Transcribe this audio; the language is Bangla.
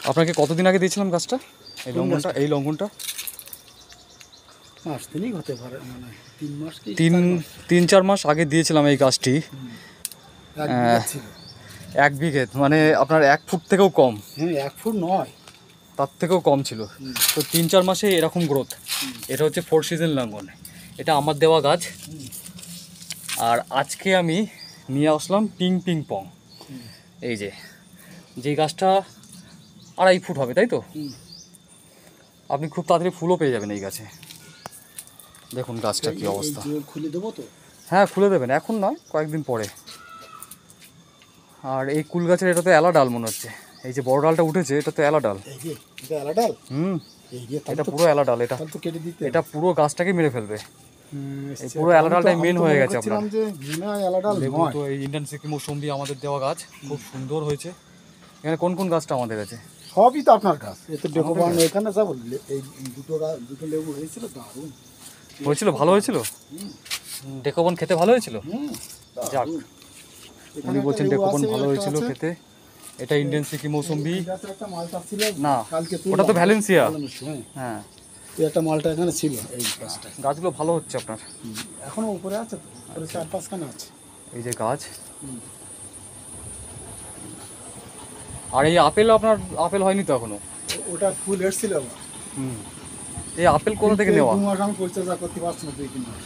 আপনাকে কতদিন আগে দিয়েছিলাম গাছটা, এই লঙ্ঘনটা? এই লঙ্ঘনটা 5 দিনই হতে পারে, মানে 3 মাস কি 3-4 মাস আগে দিয়েছিলাম এই গাছটি। 1 বিঘা ছিল। 1 বিঘে মানে আপনার 1 ফুট থেকেও কম। হ্যাঁ 1 ফুট নয়, তার থেকেও কম ছিল। তো 3-4 মাসে এরকম গ্রোথ। এটা হচ্ছে 4 সিজন লাঙ্গন, এটা আমার দেওয়া গাছ। আর আজকে আমি নিয়ে আসলাম পিং পিং পং। এই যে গাছটা 2.5 ফুট হবে, তাই তো? আপনি খুব তাড়াতাড়ি ফুলও পেয়ে যাবেন এই গাছে। দেখুন গাছটা কি অবস্থা। খুলে দেবো তো? হ্যাঁ খুলে দেবেন, এখন নয়, কয়েকদিন পরে। আর এই কুল গাছের এটা তো এলা ডাল মনে হচ্ছে, এই যে বড় ডালটা উঠেছে এটা তো এলা ডাল। এই যে এটা এলা ডাল। এটা পুরো এলা ডাল। এটা তো কেটে দিতে, এটা পুরো গাছটাকে মেরে ফেলবে। এই পুরো এলা ডালটাই মেন হয়ে গেছে আপনার। যে বিনা এলা ডাল দেখুন নয়। তো এই ইন্ডিয়ান সিকি মৌসুম্বি আমাদের দেওয়া গাছ, খুব সুন্দর হয়েছে। এখানে কোন কোন গাছটা আমাদের আছে? সবই তো আপনার গাছ। এতে ডেকোবান এখানে সব এই দুটো লেবু হয়েছিল, দারুণ হয়েছিল, ভালো হয়েছিল। ডেকোবন খেতে ভালো হয়েছিল। যাক, উনি বলছেন ডেকোবন ভালো হয়েছিল খেতে। এটা ইন্ডিয়ান সিকি মৌসুম্বি না, ওটা তো ভ্যালেন্সিয়া। হ্যাঁ একটা মালটা এখানে ছিল। এই গাছটা, গাছগুলো ভালো হচ্ছে আপনার। এখনো উপরে আছে তো, উপরে 4-5 খানা আছে। এই যে গাছ। আর এই আপেল, আপনার আপেল হয়নি তো এখনো? ওটা ফুল এসেছিল। এই আপেল কোথা থেকে নেওয়া? 2 মাস আমি পরিচর্যা করতে পারছি না, 2-3 মাস।